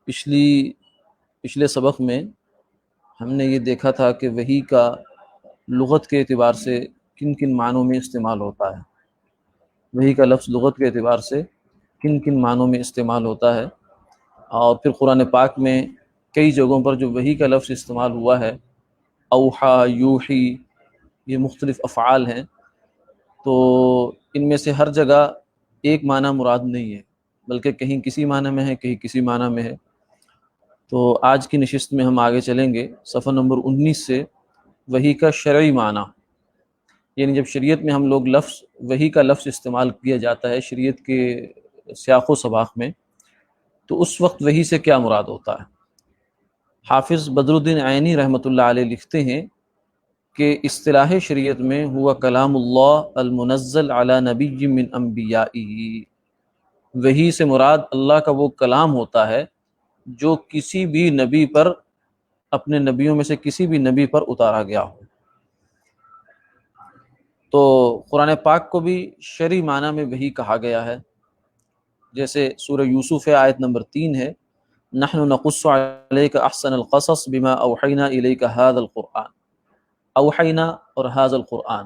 پچھلے سبق میں ہم نے یہ دیکھا تھا کہ وحی کا لغت کے اعتبار سے کن کن معنوں میں استعمال ہوتا ہے، وحی کا لفظ لغت کے اعتبار سے کن کن معنوں میں استعمال ہوتا ہے، اور پھر قرآن پاک میں کئی جگہوں پر جو وحی کا لفظ استعمال ہوا ہے، اوحا، یوحی، یہ مختلف افعال ہیں، تو ان میں سے ہر جگہ ایک معنی مراد نہیں ہے، بلکہ کہیں کسی معنی میں ہے، کہیں کسی معنی میں ہے۔ تو آج کی نشست میں ہم آگے چلیں گے صفحہ نمبر 19 سے، وحی کا شرعی معنی، یعنی جب شریعت میں ہم لوگ وحی کا لفظ استعمال کیا جاتا ہے شریعت کے سیاق و سباق میں، تو اس وقت وحی سے کیا مراد ہوتا ہے۔ حافظ بدر الدین عینی رحمۃ اللہ علیہ لکھتے ہیں کہ اصطلاح شریعت میں ہوا کلام اللہ المنزل علی نبی من انبیائہ، وحی سے مراد اللہ کا وہ کلام ہوتا ہے جو کسی بھی نبی پر، اپنے نبیوں میں سے کسی بھی نبی پر اتارا گیا ہو۔ تو قرآن پاک کو بھی شرعی معنی میں وحی کہا گیا ہے، جیسے سورہ یوسف آیت نمبر 3 ہے، نحن نقص علیک احسن القصص بما اوحینا الیک ھذا القرآن، اوحینا اور ھذا القرآن،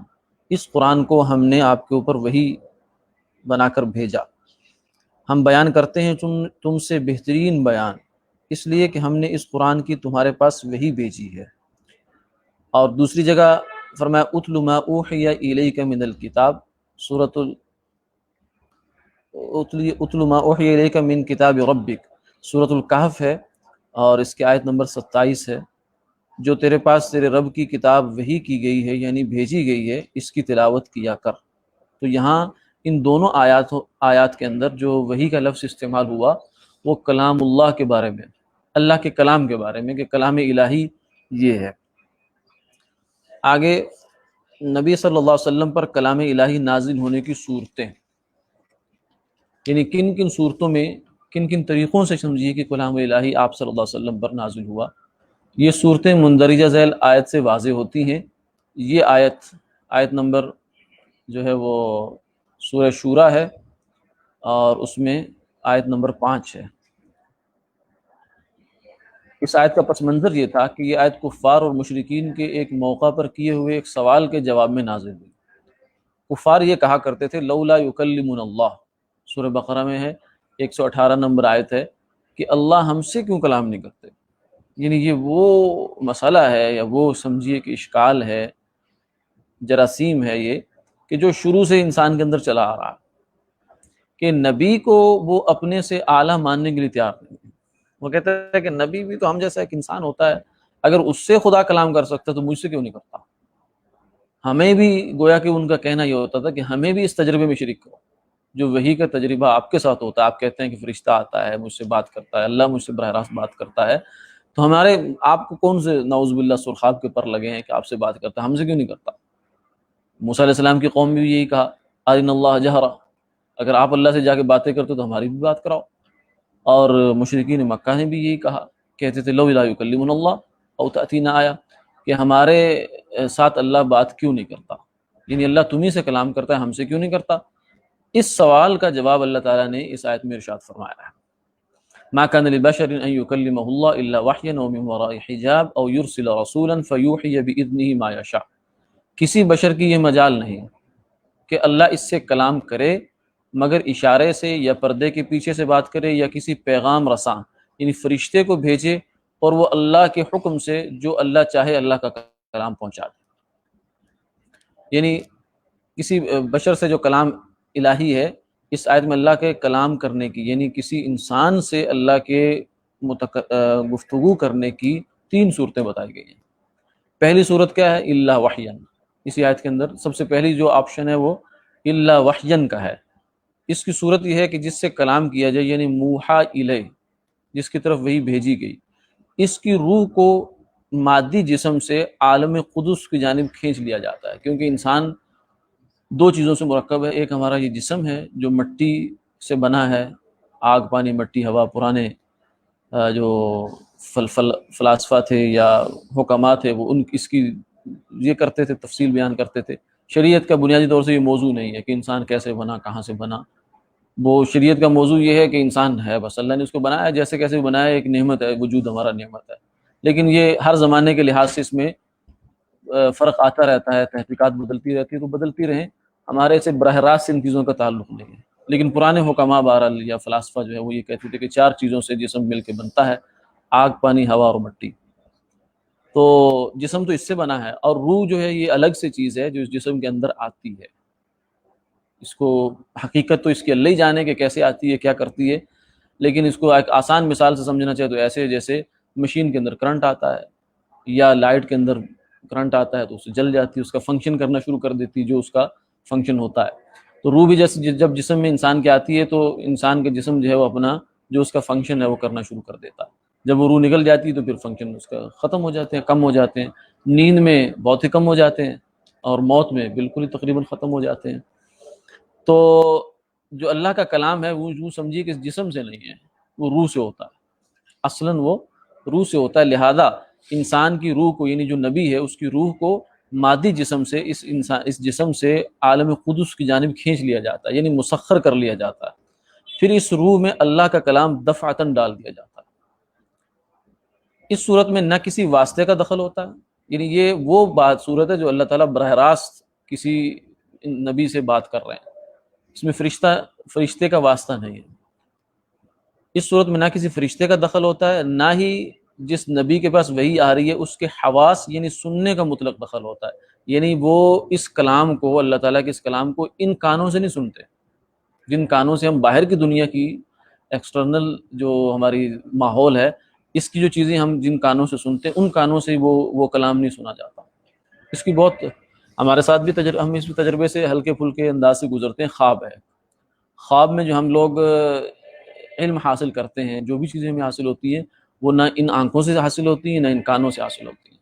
اس قرآن کو ہم نے آپ کے اوپر وحی بنا کر بھیجا، ہم بیان کرتے ہیں تم سے بہترین بیان، اس لیے کہ ہم نے اس قرآن کی تمہارے پاس وحی بھیجی ہے۔ اور دوسری جگہ فرمایا اتل ما اوحی الیک من الکتاب، اتل ما اوحی الیک من کتاب ربک، سورۃ الکہف ہے، اور اس کی آیت نمبر 27 ہے، جو تیرے پاس تیرے رب کی کتاب وحی کی گئی ہے، یعنی بھیجی گئی ہے، اس کی تلاوت کیا کر۔ تو یہاں ان دونوں آیات کے اندر جو وحی کا لفظ استعمال ہوا وہ کلام اللہ کے بارے میں، اللہ کے کلام کے بارے میں، کہ کلام الہی یہ ہے۔ آگے نبی صلی اللہ علیہ وسلم پر کلام الہی نازل ہونے کی صورتیں، یعنی کن کن صورتوں میں، کن کن طریقوں سے سمجھیے کہ کلام الہی آپ صلی اللہ علیہ وسلم پر نازل ہوا۔ یہ صورتیں مندرجہ ذیل آیت سے واضح ہوتی ہیں۔ یہ آیت نمبر جو ہے وہ سورہ شورا ہے، اور اس میں آیت نمبر 5 ہے۔ اس آیت کا پس منظر یہ تھا کہ یہ آیت کفار اور مشرکین کے ایک موقع پر کیے ہوئے ایک سوال کے جواب میں نازل ہوئی۔ کفار یہ کہا کرتے تھے لولا یکلمنا اللہ، سورہ بقرہ میں ہے، 118 نمبر آیت ہے، کہ اللہ ہم سے کیوں کلام نہیں کرتے۔ یعنی یہ وہ مسئلہ ہے، یا وہ سمجھیے کہ اشکال ہے، جراثیم ہے یہ، کہ جو شروع سے انسان کے اندر چلا آ رہا ہے، کہ نبی کو وہ اپنے سے اعلیٰ ماننے کے لیے تیار نہیں۔ وہ کہتا ہے کہ نبی بھی تو ہم جیسا ایک انسان ہوتا ہے، اگر اس سے خدا کلام کر سکتا تو مجھ سے کیوں نہیں کرتا۔ ہمیں بھی گویا کہ ان کا کہنا یہ ہوتا تھا کہ ہمیں بھی اس تجربے میں شریک کرو، جو وحی کا تجربہ آپ کے ساتھ ہوتا ہے۔ آپ کہتے ہیں کہ فرشتہ آتا ہے، مجھ سے بات کرتا ہے، اللہ مجھ سے براہ راست بات کرتا ہے، تو آپ کو کون سے نعوذ باللہ سرخاب کے پر لگے ہیں کہ آپ سے بات کرتا ہے، ہم سے کیوں نہیں کرتا۔ موسیٰ علیہ السلام کی قوم بھی یہی کہا، ارنا اللہ جہرا، اگر آپ اللہ سے جا کے باتیں کرتے تو ہماری بھی بات کراؤ۔ اور مشرکین مکہ نے بھی یہی کہا، کہتے تھے لولا یکلمنا اللہ او تأتینا آیا، کہ ہمارے ساتھ اللہ بات کیوں نہیں کرتا، یعنی اللہ تمہیں سے کلام کرتا ہے، ہم سے کیوں نہیں کرتا۔ اس سوال کا جواب اللہ تعالیٰ نے اس آیت میں ارشاد فرمایا ہے، ما كان لبشر ان يكلمه الله الا وحيا ومن وراء حجاب او يرسل رسولا فيوحي باذنه ما يشاء، کسی بشر کی یہ مجال نہیں کہ اللہ اس سے کلام کرے مگر اشارے سے، یا پردے کے پیچھے سے بات کرے، یا کسی پیغام رساں یعنی فرشتے کو بھیجے، اور وہ اللہ کے حکم سے جو اللہ چاہے اللہ کا کلام پہنچا دے۔ یعنی کسی بشر سے جو کلام الہی ہے، اس آیت میں اللہ کے کلام کرنے کی، یعنی کسی انسان سے اللہ کے گفتگو کرنے کی 3 صورتیں بتائی گئی ہیں۔ پہلی صورت کیا ہے؟ الا وحیا، اسی آیت کے اندر سب سے پہلی جو آپشن ہے وہ الا وحیا کا ہے۔ اس کی صورت یہ ہے کہ جس سے کلام کیا جائے، یعنی موحا الیہ، جس کی طرف وہی بھیجی گئی، اس کی روح کو مادی جسم سے عالم قدس کی جانب کھینچ لیا جاتا ہے، کیونکہ انسان 2 چیزوں سے مرکب ہے، ایک ہمارا یہ جسم ہے جو مٹی سے بنا ہے، آگ پانی مٹی ہوا، پرانے جو فلاسفہ تھے یا حکماء تھے وہ اس کی یہ کرتے تھے، تفصیل بیان کرتے تھے۔ شریعت کا بنیادی طور سے یہ موضوع نہیں ہے کہ انسان کیسے بنا، کہاں سے بنا، وہ شریعت کا موضوع یہ ہے کہ انسان ہے، بس اللہ نے اس کو بنایا جیسے کیسے بھی بنایا، ایک نعمت ہے، وجود ہمارا نعمت ہے، لیکن یہ ہر زمانے کے لحاظ سے اس میں فرق آتا رہتا ہے، تحقیقات بدلتی رہتی ہے، تو بدلتی رہیں، ہمارے سے براہ راست ان چیزوں کا تعلق نہیں ہے۔ لیکن پرانے حکماء بہرحال یا فلاسفہ جو ہے وہ یہ کہتے تھے کہ 4 چیزوں سے جسم مل کے بنتا ہے: آگ، پانی، ہوا اور مٹی۔ تو جسم تو اس سے بنا ہے، اور روح جو ہے یہ الگ سے چیز ہے جو اس جسم کے اندر آتی ہے۔ اس کو حقیقت تو اس کی اللہ ہی جانے کہ کیسے آتی ہے، کیا کرتی ہے، لیکن اس کو ایک آسان مثال سے سمجھنا چاہے تو ایسے جیسے مشین کے اندر کرنٹ آتا ہے یا لائٹ کے اندر کرنٹ آتا ہے تو اس سے جل جاتی ہے، اس کا فنکشن کرنا شروع کر دیتی ہے جو اس کا فنکشن ہوتا ہے۔ تو روح بھی جیسے جب جسم میں انسان کے آتی ہے تو انسان کے جسم جو ہے وہ اپنا جو اس کا فنکشن ہے وہ کرنا شروع کر دیتا ہے۔ جب وہ روح نکل جاتی ہے تو پھر فنکشن اس کا ختم ہو جاتے ہیں، کم ہو جاتے ہیں، نیند میں بہت ہی کم ہو جاتے ہیں، اور موت میں بالکل ہی تقریباً ختم ہو جاتے ہیں۔ تو جو اللہ کا کلام ہے وہ یوں سمجھیے کہ اس جسم سے نہیں ہے، وہ روح سے ہوتا ہے، اصلاً وہ روح سے ہوتا ہے۔ لہذا انسان کی روح کو، یعنی جو نبی ہے اس کی روح کو مادی جسم سے، اس جسم سے عالم قدس کی جانب کھینچ لیا جاتا ہے، یعنی مسخر کر لیا جاتا ہے، پھر اس روح میں اللہ کا کلام دفعتاً ڈال دیا جاتا ہے۔ اس صورت میں نہ کسی واسطے کا دخل ہوتا ہے، یعنی یہ وہ بات صورت ہے جو اللہ تعالیٰ براہ راست کسی نبی سے بات کر رہے ہیں، اس میں فرشتے کا واسطہ نہیں ہے۔ اس صورت میں نہ کسی فرشتے کا دخل ہوتا ہے، نہ ہی جس نبی کے پاس وحی آ رہی ہے اس کے حواس یعنی سننے کا مطلق دخل ہوتا ہے، یعنی وہ اس کلام کو، اللہ تعالیٰ کے اس کلام کو ان کانوں سے نہیں سنتے جن کانوں سے ہم باہر کی دنیا کی ایکسٹرنل جو ہماری ماحول ہے، اس کی جو چیزیں ہم جن کانوں سے سنتے ہیں ان کانوں سے وہ کلام نہیں سنا جاتا۔ اس کی بہت ہمارے ساتھ بھی ہم اس تجربے سے ہلکے پھلکے انداز سے گزرتے ہیں۔ خواب ہے، خواب میں جو ہم لوگ علم حاصل کرتے ہیں، جو بھی چیزیں ہمیں حاصل ہوتی ہیں وہ نہ ان آنکھوں سے حاصل ہوتی ہیں نہ ان کانوں سے حاصل ہوتی ہیں۔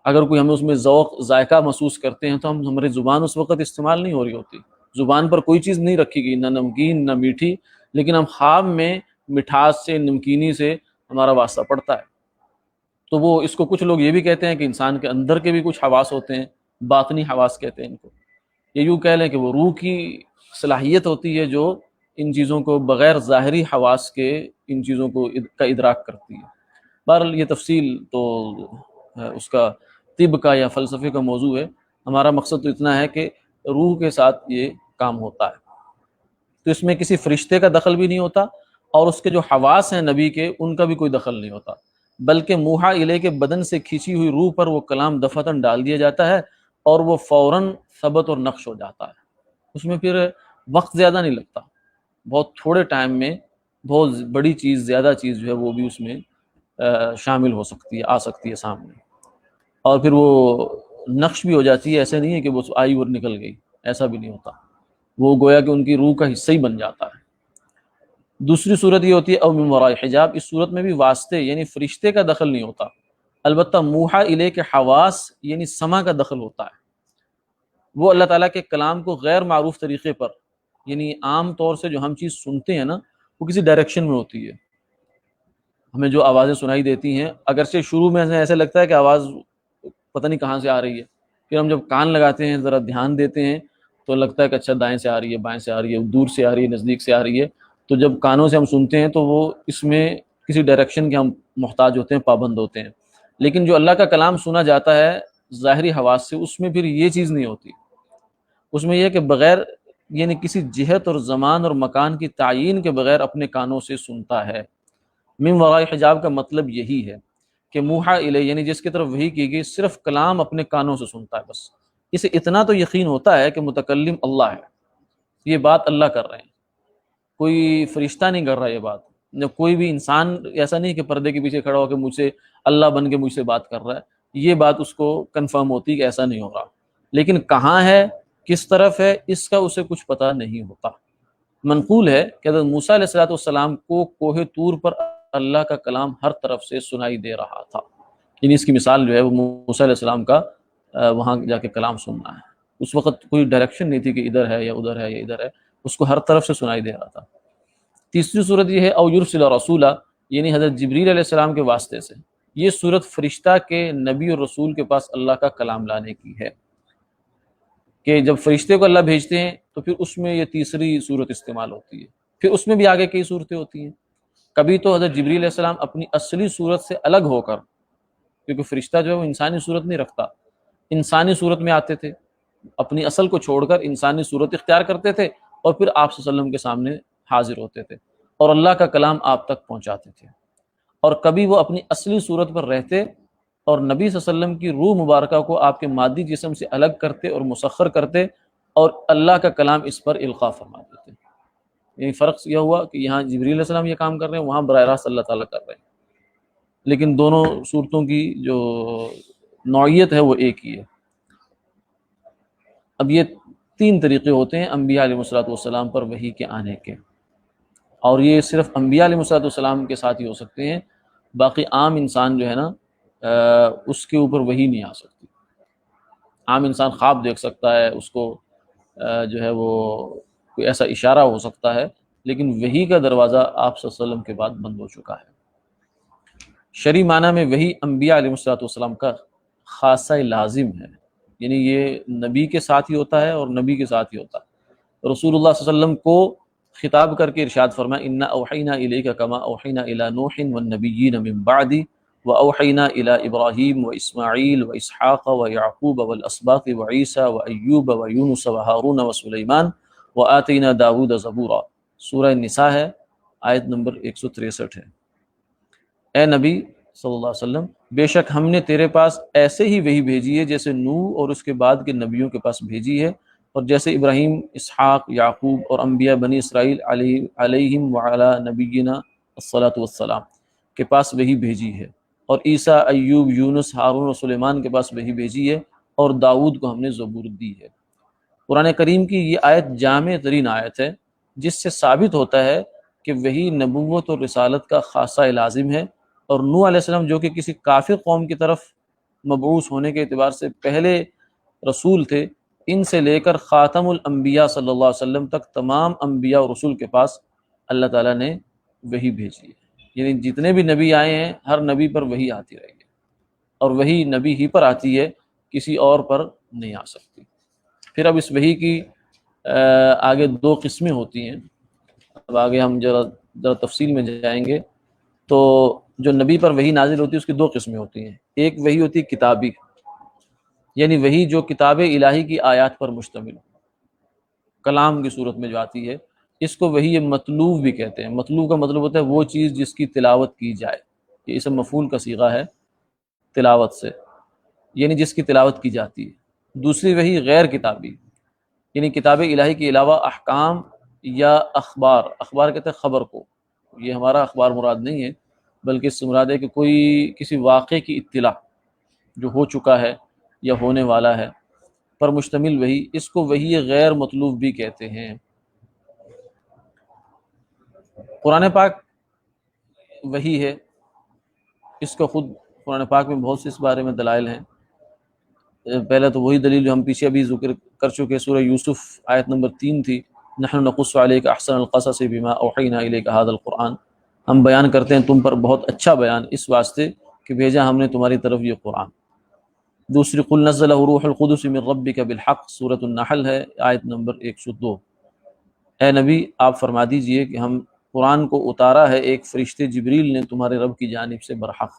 اگر کوئی ہمیں اس میں ذوق ذائقہ محسوس کرتے ہیں تو ہماری زبان اس وقت استعمال نہیں ہو رہی ہوتی، زبان پر کوئی چیز نہیں رکھی گئی، نہ نمکین نہ میٹھی، لیکن ہم خواب میں مٹھاس سے، نمکینی سے ہمارا واسطہ پڑتا ہے۔ تو وہ اس کو کچھ لوگ یہ بھی کہتے ہیں کہ انسان کے اندر کے بھی کچھ حواس ہوتے ہیں، باطنی حواس کہتے ہیں ان کو، یہ یوں کہہ لیں کہ وہ روح کی صلاحیت ہوتی ہے جو ان چیزوں کو بغیر ظاہری حواس کے ان چیزوں کو کا ادراک کرتی ہے۔ بہرحال یہ تفصیل تو اس کا طب کا یا فلسفے کا موضوع ہے، ہمارا مقصد تو اتنا ہے کہ روح کے ساتھ یہ کام ہوتا ہے، تو اس میں کسی فرشتے کا دخل بھی نہیں ہوتا، اور اس کے جو حواس ہیں نبی کے ان کا بھی کوئی دخل نہیں ہوتا، بلکہ موحا الیہ کے بدن سے کھینچی ہوئی روح پر وہ کلام دفعتاً ڈال دیا جاتا ہے اور وہ فوراً ثبت اور نقش ہو جاتا ہے۔ اس میں پھر وقت زیادہ نہیں لگتا، بہت تھوڑے ٹائم میں بہت بڑی چیز، زیادہ چیز جو ہے وہ بھی اس میں شامل ہو سکتی ہے، آ سکتی ہے سامنے، اور پھر وہ نقش بھی ہو جاتی ہے۔ ایسا نہیں ہے کہ وہ آئی اور نکل گئی، ایسا بھی نہیں ہوتا، وہ گویا کہ ان کی روح کا حصہ ہی بن جاتا ہے۔ دوسری صورت یہ ہوتی ہے او من وراء حجاب، اس صورت میں بھی واسطے یعنی فرشتے کا دخل نہیں ہوتا، البتہ موحا الیہ کے حواس یعنی سمع کا دخل ہوتا ہے۔ وہ اللہ تعالیٰ کے کلام کو غیر معروف طریقے پر، یعنی عام طور سے جو ہم چیز سنتے ہیں نا وہ کسی ڈائریکشن میں ہوتی ہے، ہمیں جو آوازیں سنائی دیتی ہیں اگرچہ شروع میں ایسے لگتا ہے کہ آواز پتہ نہیں کہاں سے آ رہی ہے، پھر ہم جب کان لگاتے ہیں، ذرا دھیان دیتے ہیں تو لگتا ہے کہ اچھا دائیں سے آ رہی ہے، بائیں سے آ رہی ہے، دور سے آ رہی ہے، نزدیک سے آ رہی ہے۔ تو جب کانوں سے ہم سنتے ہیں تو وہ اس میں کسی ڈائریکشن کے ہم محتاج ہوتے ہیں، پابند ہوتے ہیں، لیکن جو اللہ کا کلام سنا جاتا ہے ظاہری حواس سے، اس میں پھر یہ چیز نہیں ہوتی، اس میں یہ کہ بغیر یعنی کسی جہت اور زمان اور مکان کی تعیین کے بغیر اپنے کانوں سے سنتا ہے۔ من وراء حجاب کا مطلب یہی ہے کہ موحا الیہ یعنی جس کی طرف وحی کی گئی صرف کلام اپنے کانوں سے سنتا ہے، بس اسے اتنا تو یقین ہوتا ہے کہ متکلم اللہ ہے، یہ بات اللہ کر رہے ہیں، کوئی فرشتہ نہیں کر رہا یہ بات، جب کوئی بھی انسان ایسا نہیں کہ پردے کے پیچھے کھڑا ہو کے مجھ سے اللہ بن کے مجھ سے بات کر رہا ہے، یہ بات اس کو کنفرم ہوتی کہ ایسا نہیں ہو رہا، لیکن کہاں ہے، کس طرف ہے، اس کا اسے کچھ پتہ نہیں ہوتا۔ منقول ہے کہ حضرت موسیٰ علیہ السلام کو کوہ طور پر اللہ کا کلام ہر طرف سے سنائی دے رہا تھا، یعنی اس کی مثال جو ہے وہ موسیٰ علیہ السلام کا وہاں جا کے کلام سننا ہے، اس وقت کوئی ڈائریکشن نہیں تھی کہ ادھر ہے یا ادھر ہے یا ادھر ہے، اس کو ہر طرف سے سنائی دے رہا تھا۔ تیسری صورت یہ ہے او یرسل رسولا، یعنی حضرت جبریل علیہ السلام کے واسطے سے، یہ صورت فرشتہ کے نبی اور رسول کے پاس اللہ کا کلام لانے کی ہے، کہ جب فرشتے کو اللہ بھیجتے ہیں تو پھر اس میں یہ تیسری صورت استعمال ہوتی ہے پھر اس میں بھی آگے کئی صورتیں ہوتی ہیں. کبھی تو حضرت جبریل علیہ السلام اپنی اصلی صورت سے الگ ہو کر، کیونکہ فرشتہ جو ہے وہ انسانی صورت نہیں رکھتا، انسانی صورت میں آتے تھے، اپنی اصل کو چھوڑ کر انسانی صورت اختیار کرتے تھے، اور پھر آپ صلی اللہ علیہ وسلم کے سامنے حاضر ہوتے تھے اور اللہ کا کلام آپ تک پہنچاتے تھے. اور کبھی وہ اپنی اصلی صورت پر رہتے اور نبی صلی اللہ علیہ وسلم کی روح مبارکہ کو آپ کے مادی جسم سے الگ کرتے اور مسخر کرتے، اور اللہ کا کلام اس پر القاء فرما دیتے. یعنی فرق یہ ہوا کہ یہاں جبریل علیہ السلام یہ کام کر رہے ہیں، وہاں براہ راست اللہ تعالیٰ کر رہے ہیں، لیکن دونوں صورتوں کی جو نوعیت ہے وہ ایک ہی ہے. اب یہ 3 طریقے ہوتے ہیں انبیاء علیہ الصلوۃ والسلام پر وحی کے آنے کے، اور یہ صرف انبیاء علیہ الصلوۃ والسلام کے ساتھ ہی ہو سکتے ہیں. باقی عام انسان جو ہے نا اس کے اوپر وحی نہیں آ سکتی. عام انسان خواب دیکھ سکتا ہے، اس کو جو ہے وہ کوئی ایسا اشارہ ہو سکتا ہے، لیکن وحی کا دروازہ آپ صلی اللہ علیہ وسلم کے بعد بند ہو چکا ہے. شرعی معنی میں وحی انبیاء علیہ الصلوۃ والسلام کا خاصہ لازم ہے، یعنی یہ نبی کے ساتھ ہی ہوتا ہے اور نبی کے ساتھ ہی ہوتا ہے. رسول اللہ صلی اللہ علیہ وسلم کو خطاب کر کے ارشاد فرمایا انا اوحینا الیک کما اوحینا الی نوح والنبیین من بعدی واوحینا الی ابراہیم واسماعیل واسحاق ویعقوب والاسباط وعیسی وایوب ویونس وہارون وسلیمان وآتینا داود زبورا. سورہ نساء ہے، آیت نمبر 163 ہے. اے نبی صلی اللہ علیہ وسلم، بے شک ہم نے تیرے پاس ایسے ہی وحی بھیجی ہے جیسے نوح اور اس کے بعد کے نبیوں کے پاس بھیجی ہے، اور جیسے ابراہیم، اسحاق، یعقوب اور انبیاء بنی اسرائیل علیہم وعلی نبینا الصلاۃ والسلام کے پاس وحی بھیجی ہے، اور عیسیٰ، ایوب، یونس، ہارون اور سلیمان کے پاس وحی بھیجی ہے، اور داؤد کو ہم نے زبور دی ہے. قرآن کریم کی یہ آیت جامع ترین آیت ہے، جس سے ثابت ہوتا ہے کہ وحی نبوت اور رسالت کا خاصہ لازم ہے. اور نوح علیہ السلام جو کہ کسی کافر قوم کی طرف مبعوث ہونے کے اعتبار سے پہلے رسول تھے، ان سے لے کر خاتم الانبیاء صلی اللہ علیہ وسلم تک تمام انبیاء اور رسول کے پاس اللہ تعالیٰ نے وحی بھیجی ہے. یعنی جتنے بھی نبی آئے ہیں، ہر نبی پر وحی آتی رہی ہے، اور وحی نبی ہی پر آتی ہے، کسی اور پر نہیں آ سکتی. پھر اب اس وحی کی آگے 2 قسمیں ہوتی ہیں. اب آگے ہم ذرا تفصیل میں جائیں گے. تو جو نبی پر وحی نازل ہوتی ہے اس کی 2 قسمیں ہوتی ہیں. ایک وحی ہوتی ہے کتابی، یعنی وحی جو کتاب الہی کی آیات پر مشتمل ہو، کلام کی صورت میں جو آتی ہے، اس کو وحی مطلوب بھی کہتے ہیں. مطلوب کا مطلب ہوتا ہے وہ چیز جس کی تلاوت کی جائے. یہ اسم مفعول کا صیغہ ہے، تلاوت سے، یعنی جس کی تلاوت کی جاتی ہے. دوسری وحی غیر کتابی، یعنی کتاب الہی کے علاوہ احکام یا اخبار. اخبار کہتے ہیں خبر کو، یہ ہمارا اخبار مراد نہیں ہے، بلکہ اس سے مراد ہے کہ کوئی کسی واقعے کی اطلاع جو ہو چکا ہے یا ہونے والا ہے پر مشتمل وحی، اس کو وحی غیر مطلوب بھی کہتے ہیں. قرآن پاک وحی ہے، اس کا خود قرآن پاک میں بہت سے اس بارے میں دلائل ہیں. پہلے تو وہی دلیل جو ہم پیچھے ابھی ذکر کر چکے، سورہ یوسف آیت نمبر 3 تھی، نحن نقص علیک احسن القصص بما اوحینا الیک ھذا القرآن. ہم بیان کرتے ہیں تم پر بہت اچھا بیان، اس واسطے کہ بھیجا ہم نے تمہاری طرف یہ قرآن. دوسری قل نزلہ روح القدس من ربک بالحق، سورۃ النحل ہے، آیت نمبر 102. اے نبی آپ فرما دیجئے کہ ہم قرآن کو اتارا ہے ایک فرشتے جبریل نے تمہارے رب کی جانب سے برحق.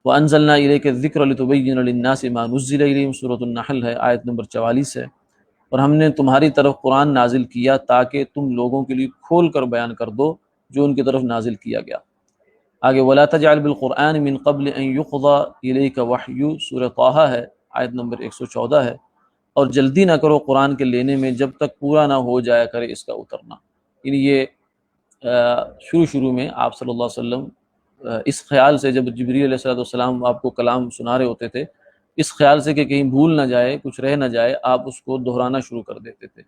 وَأَنزَلْنَا إِلَيْكَ الذِّكْرَ لِتُبَيِّنَ لِلنَّاسِ مَا نُزِّلَ إِلَيْهِمْ، سورۃ النحل ہے، آیت نمبر 44 ہے. اور ہم نے تمہاری طرف قرآن نازل کیا تاکہ تم لوگوں کے لیے کھول کر بیان کر دو جو ان کی طرف نازل کیا گیا. آگے وَلَا تَجْعَلْ بِالْقُرْآنِ مِن قَبْلِ أَن يُقْضَى إِلَيْكَ وَحْيُ، سورہ طٰہٰ ہے، آیت نمبر 114 ہے. اور جلدی نہ کرو قرآن کے لینے میں جب تک پورا نہ ہو جایا کرے اس کا اترنا. یعنی یہ شروع میں آپ صلی اللہ علیہ وسلم اس خیال سے، جب جبریل علیہ السلام آپ کو کلام سنا رہے ہوتے تھے، اس خیال سے کہ کہیں بھول نہ جائے، کچھ رہ نہ جائے، آپ اس کو دہرانا شروع کر دیتے تھے.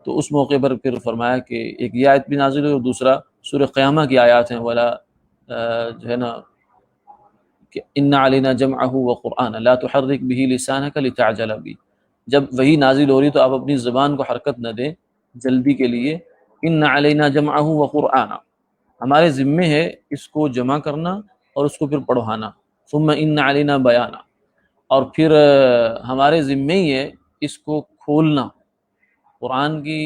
تو اس موقع پر پھر فرمایا کہ ایک یہ آیت بھی نازل ہوئی، اور دوسرا سورہ قیامہ کی آیات ہیں، ولا جو ہے نا کہ ان علینا جمعہ وقرآن لا تحرک به لسانک لتعجل به. جب وہی نازل ہو رہی تو آپ اپنی زبان کو حرکت نہ دیں جلدی کے لیے. ان علینا جمعہ وقرآن، ہمارے ذمے ہے اس کو جمع کرنا اور اس کو پھر پڑھوانا. ثم ان علینا بیانا، اور پھر ہمارے ذمے ہی ہے اس کو کھولنا. قرآن کی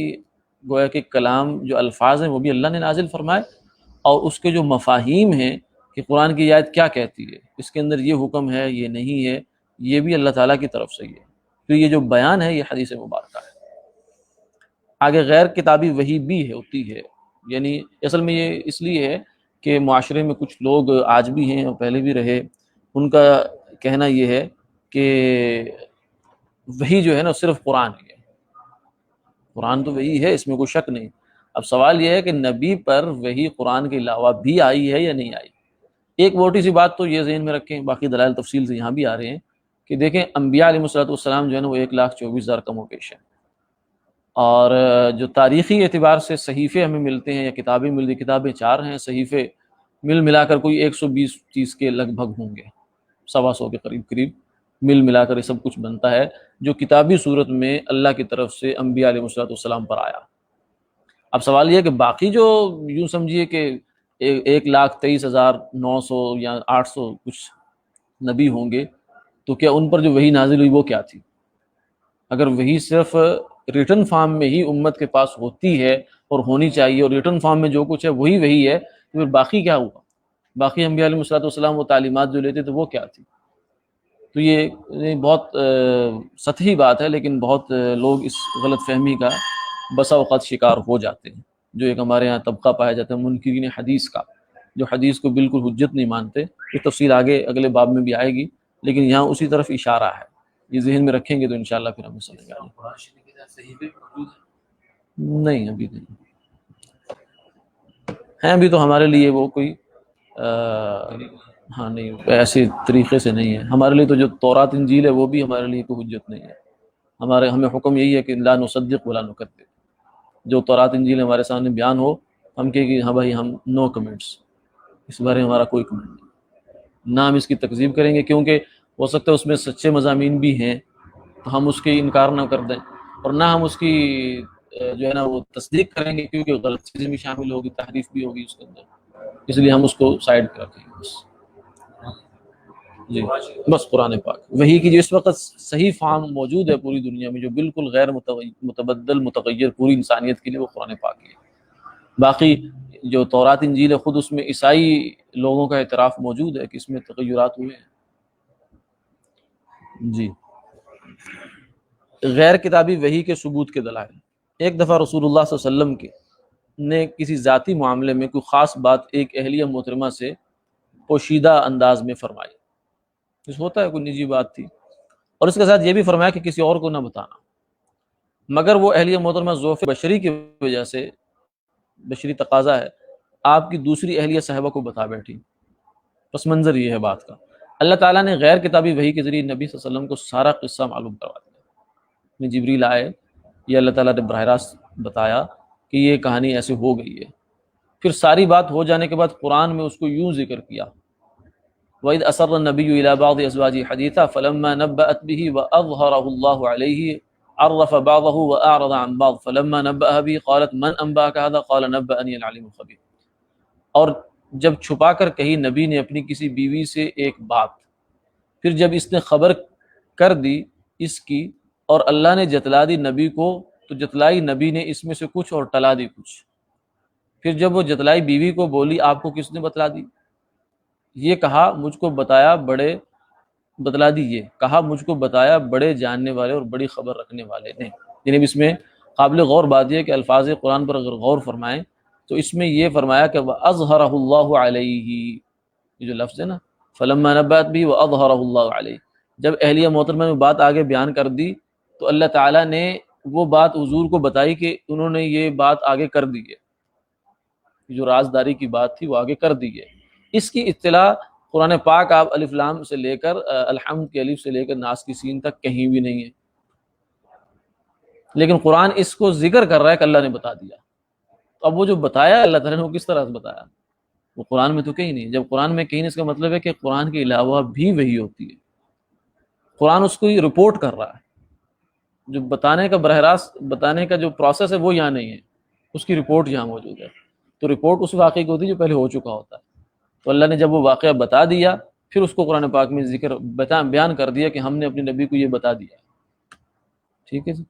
گویا کہ کلام جو الفاظ ہیں وہ بھی اللہ نے نازل فرمائے، اور اس کے جو مفاہیم ہیں کہ قرآن کی آیت کیا کہتی ہے، اس کے اندر یہ حکم ہے یہ نہیں ہے، یہ بھی اللہ تعالیٰ کی طرف سے ہی ہے۔ تو یہ جو بیان ہے یہ حدیث مبارکہ ہے۔ آگے غیر کتابی وحی بھی ہوتی ہے، یعنی اصل میں یہ اس لیے ہے کہ معاشرے میں کچھ لوگ آج بھی ہیں اور پہلے بھی رہے، ان کا کہنا یہ ہے کہ وحی جو ہے نا صرف قرآن ہی ہے، قرآن تو وحی ہے، اس میں کوئی شک نہیں۔ اب سوال یہ ہے کہ نبی پر وحی قرآن کے علاوہ بھی آئی ہے یا نہیں آئی۔ ایک موٹی سی بات تو یہ ذہن میں رکھیں، باقی دلائل تفصیل سے یہاں بھی آ رہے ہیں کہ دیکھیں انبیاء علیہ والسلام جو ہے نا وہ 1,24,000 کم و بیش ہیں، اور جو تاریخی اعتبار سے صحیفے ہمیں ملتے ہیں یا کتابیں ملتی، کتابیں 4 ہیں، صحیفے ملا کر کوئی 120 کے لگ بھگ ہوں گے، 125 کے قریب ملا کر یہ سب کچھ بنتا ہے جو کتابی صورت میں اللہ کی طرف سے انبیاء علیہ والسلام پر آیا۔ اب سوال یہ ہے کہ باقی جو یوں سمجھیے کہ 1,23,900 یا 800 کچھ نبی ہوں گے، تو کیا ان پر جو وحی نازل ہوئی وہ کیا تھی؟ اگر وحی صرف ریٹن فارم میں ہی امت کے پاس ہوتی ہے اور ہونی چاہیے، اور ریٹن فارم میں جو کچھ ہے وہی وحی ہے، تو پھر باقی کیا ہوا؟ باقی انبیاء علیہ والسلام وہ تعلیمات جو لیتے تھے وہ کیا تھی؟ تو یہ بہت سطحی بات ہے، لیکن بہت لوگ اس غلط فہمی کا بسا اوقات شکار ہو جاتے ہیں۔ جو ایک ہمارے ہاں طبقہ پایا جاتا ہے منکرین حدیث کا، جو حدیث کو بالکل حجت نہیں مانتے، یہ تفصیل آگے اگلے باب میں بھی آئے گی، لیکن یہاں اسی طرف اشارہ ہے، یہ ذہن میں رکھیں گے تو انشاءاللہ پھر ہمیں سمجھ آئے گا۔ نہیں ابھی نہیں ہیں، ابھی تو ہمارے لیے وہ کوئی ہاں نہیں ایسے طریقے سے نہیں ہے ہمارے لیے۔ تو جو تورات انجیل ہے وہ بھی ہمارے لیے کوئی حجت نہیں ہے، ہمیں حکم یہی ہے کہ لا نصدق ولا نکذب، جو تورات انجیل ہمارے سامنے بیان ہو ہم کہیں کہ ہاں بھائی ہم نو کمنٹس، اس بارے میں ہمارا کوئی کمنٹ نہیں، نہ ہم اس کی تکذیب کریں گے، کیونکہ ہو سکتا ہے اس میں سچے مضامین بھی ہیں تو ہم اس کی انکار نہ کر دیں، اور نہ ہم اس کی جو ہے نا وہ تصدیق کریں گے، کیونکہ غلط چیزیں بھی شامل ہوگی، تحریف بھی ہوگی اس کے اندر، اس لیے ہم اس کو سائڈ پہ رکھیں گے بس۔ جی بس قرآن پاک وہی کی جو اس وقت صحیح فارم موجود ہے پوری دنیا میں، جو بالکل غیر متبدل متغیر پوری انسانیت کے لیے، وہ قرآن پاک ہے۔ باقی جو تورات انجیل ہے خود اس میں عیسائی لوگوں کا اعتراف موجود ہے کہ اس میں تغیرات ہوئے ہیں۔ جی غیر کتابی وحی کے ثبوت کے دلائل۔ ایک دفعہ رسول اللہ صلی اللہ علیہ وسلم نے کسی ذاتی معاملے میں کوئی خاص بات ایک اہلیہ محترمہ سے پوشیدہ انداز میں فرمائی، جس ہوتا ہے کوئی نجی بات تھی، اور اس کے ساتھ یہ بھی فرمایا کہ کسی اور کو نہ بتانا، مگر وہ اہلیہ محترمہ ذوف بشری کی وجہ سے، بشری تقاضا ہے، آپ کی دوسری اہلیہ صاحبہ کو بتا بیٹھی۔ پس منظر یہ ہے بات کا، اللہ تعالیٰ نے غیر کتابی وحی کے ذریعے نبی صلی اللہ علیہ وسلم کو سارا قصہ معلوم کروا دیا۔ جبریل آئے، یہ اللہ تعالیٰ نے براہ راست بتایا کہ یہ کہانی ایسے ہو گئی ہے، پھر ساری بات ہو جانے کے بعد قرآن میں اس کو یوں ذکر کیا، وَإِذْ أَسَرَّ النَّبِيُّ إِلَىٰ بَعْضِ أَزْوَاجِهِ حَدِيثًا فَلَمَّا نَبَّأَتْ بِهِ وَأَظْهَرَهُ اللَّهُ عَلَيْهِ عَرَّفَ بَعْضَهُ وَأَعْرَضَ عَن بَعْضٍ فَلَمَّا نَبَّأَهَا بِهِ قَالَتْ مَنْ أَنبَأَكَ هَٰذَا قَالَ نَبَّأَنِي الْعَلِيمُ الْخَبِيرُ۔ اور جب چھپا کر کہی نبی نے اپنی کسی بیوی سے ایک بات، پھر جب اس نے خبر کر دی اس کی، اور اللہ نے جتلا دی نبی کو، تو جتلائی نبی نے اس میں سے کچھ اور ٹلا دی کچھ، پھر جب وہ جتلائی بیوی کو بولی آپ کو کس نے بتلا دی؟ یہ کہا مجھ کو بتایا بڑے، بتلا دی یہ کہا مجھ کو بتایا بڑے جاننے والے اور بڑی خبر رکھنے والے نے۔ یعنی اس میں قابل غور بات یہ ہے کہ الفاظ قرآن پر اگر غور فرمائیں تو اس میں یہ فرمایا کہ وَأَظْهَرَهُ اللَّهُ عَلَيْهِ، یہ جو لفظ ہے نا فَلَمَّا نَبَّأَتْ بِهِ وَأَظْهَرَهُ اللَّهُ عَلَيْهِ، جب اہلیہ محترمہ میں بات آگے بیان کر دی تو اللہ تعالیٰ نے وہ بات حضور کو بتائی کہ انہوں نے یہ بات آگے کر دی ہے، جو رازداری کی بات تھی وہ آگے کر دی ہے۔ اس کی اطلاع قرآن پاک آپ الف لام سے لے کر الحمد کے الف سے لے کر ناس کی سین تک کہیں بھی نہیں ہے، لیکن قرآن اس کو ذکر کر رہا ہے کہ اللہ نے بتا دیا۔ اب وہ جو بتایا اللہ تعالیٰ نے وہ کس طرح سے بتایا؟ وہ قرآن میں تو کہیں نہیں، جب قرآن میں کہیں نہیں اس کا مطلب ہے کہ قرآن کے علاوہ بھی وحی ہوتی ہے، قرآن اس کو رپورٹ کر رہا ہے، جو بتانے کا براہ راست بتانے کا جو پروسیس ہے وہ یہاں نہیں ہے، اس کی رپورٹ یہاں موجود ہے۔ تو رپورٹ اس واقعے کی ہوتی ہے جو پہلے ہو چکا ہوتا ہے، تو اللہ نے جب وہ واقعہ بتا دیا پھر اس کو قرآن پاک میں ذکر بیان کر دیا کہ ہم نے اپنے نبی کو یہ بتا دیا۔ ٹھیک ہے جی۔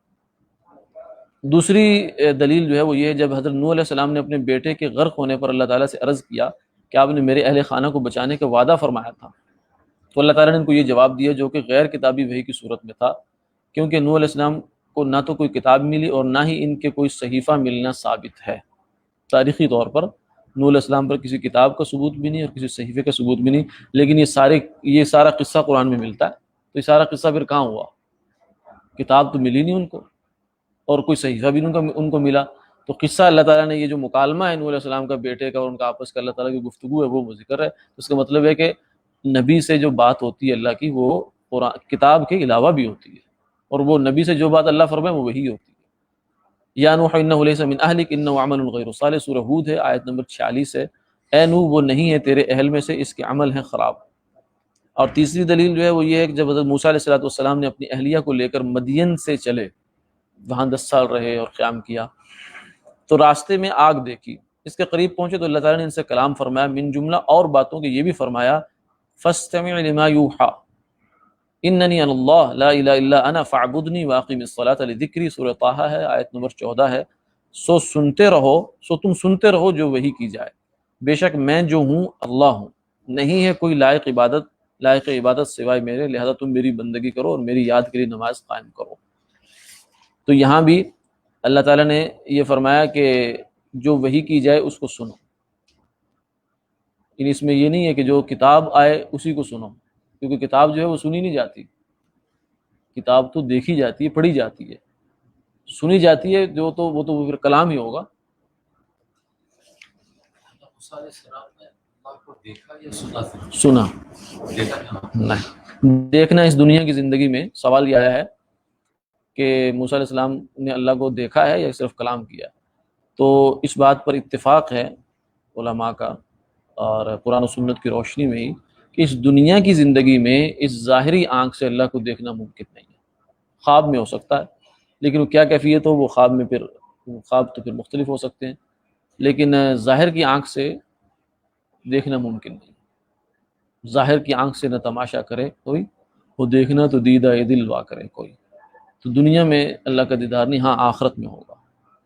دوسری دلیل جو ہے وہ یہ ہے، جب حضرت نوح علیہ السلام نے اپنے بیٹے کے غرق ہونے پر اللہ تعالیٰ سے عرض کیا کہ آپ نے میرے اہل خانہ کو بچانے کا وعدہ فرمایا تھا، تو اللہ تعالیٰ نے ان کو یہ جواب دیا جو کہ غیر کتابی وحی کی صورت میں تھا، کیونکہ نوح علیہ السلام کو نہ تو کوئی کتاب ملی اور نہ ہی ان کے کوئی صحیفہ ملنا ثابت ہے۔ تاریخی طور پر نوح علیہ السلام پر کسی کتاب کا ثبوت بھی نہیں اور کسی صحیفے کا ثبوت بھی نہیں، لیکن یہ سارا قصہ قرآن میں ملتا ہے، تو یہ سارا قصہ پھر کہاں ہوا؟ کتاب تو ملی نہیں ان کو، اور کوئی صحیفہ بھی ان کو ملا، تو قصہ اللہ تعالیٰ نے یہ جو مکالمہ ہے نوح علیہ السلام کا بیٹے کا اور ان کا آپس کا اللہ تعالیٰ کی گفتگو ہے وہ ذکر ہے، اس کا مطلب ہے کہ نبی سے جو بات ہوتی ہے اللہ کی وہ قرآن کتاب کے علاوہ بھی ہوتی ہے، اور وہ نبی سے جو بات اللہ فرمائے وہ وہی ہوتی ہے۔ یا نوح انہ لیس من اہلک انہ عمل غیر صالح، سورہ ہود ہے، آیت نمبر 46 ہے، اے نوح وہ نہیں ہے تیرے اہل میں سے، اس کے عمل ہیں خراب۔ اور تیسری دلیل جو ہے وہ یہ ہے کہ جب حضرت موسیٰ علیہ السلام نے اپنی اہلیہ کو لے کر مدین سے چلے، وہاں 10 سال رہے اور قیام کیا، تو راستے میں آگ دیکھی، اس کے قریب پہنچے تو اللہ تعالیٰ نے ان سے کلام فرمایا، من جملہ اور باتوں کے یہ بھی فرمایا فاستمع لما یوحی اننی انا اللہ لا الہ الا انا فاعبدنی واقم الصلاۃ لذکری، سورہ طٰہٰ ہے، آیت نمبر 14 ہے۔ سو تم سنتے رہو جو وحی کی جائے، بے شک میں جو ہوں اللہ ہوں، نہیں ہے کوئی لائق عبادت سوائے میرے، لہذا تم میری بندگی کرو اور میری یاد کے لیے نماز قائم کرو۔ تو یہاں بھی اللہ تعالیٰ نے یہ فرمایا کہ جو وحی کی جائے اس کو سنو، یعنی اس میں یہ نہیں ہے کہ جو کتاب آئے اسی کو سنو، کیونکہ کتاب جو ہے وہ سنی نہیں جاتی، کتاب تو دیکھی جاتی ہے، پڑھی جاتی ہے، سنی جاتی ہے جو تو وہ تو پھر کلام ہی ہوگا۔ سنا نہیں، دیکھنا اس دنیا کی زندگی میں سوال یہ آیا ہے کہ موسیٰ علیہ السلام نے اللہ کو دیکھا ہے یا صرف کلام کیا، تو اس بات پر اتفاق ہے علماء کا اور قرآن و سنت کی روشنی میں ہی کہ اس دنیا کی زندگی میں اس ظاہری آنکھ سے اللہ کو دیکھنا ممکن نہیں ہے، خواب میں ہو سکتا ہے، لیکن وہ کیا کیفیت ہو وہ خواب میں پھر خواب تو پھر مختلف ہو سکتے ہیں، لیکن ظاہر کی آنکھ سے دیکھنا ممکن نہیں، ظاہر کی آنکھ سے نہ تماشا کرے کوئی، وہ دیکھنا تو دیدہ دل وا کرے کوئی۔ تو دنیا میں اللہ کا دیدار نہیں، ہاں آخرت میں ہوگا،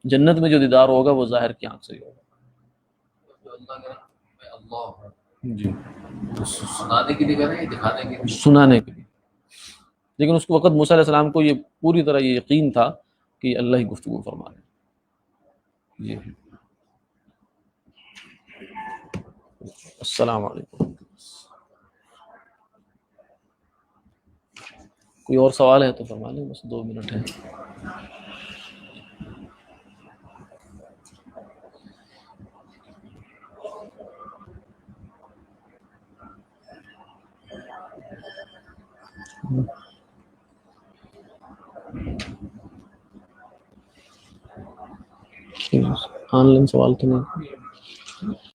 جنت میں جو دیدار ہوگا وہ ظاہر کی آنکھ سے ہی ہوگا۔ جی سنانے کے لیے دکھانے کے لیے، سنانے کے لیے، لیکن اس وقت موسیٰ علیہ السلام کو یہ پوری طرح یہ یقین تھا کہ اللہ ہی گفتگو فرما رہے ہیں۔ جی السلام علیکم۔ کوئی اور سوال ہے تو فرما لیں، بس 2 منٹ ہے۔ آن لائن سوال تو نہیں؟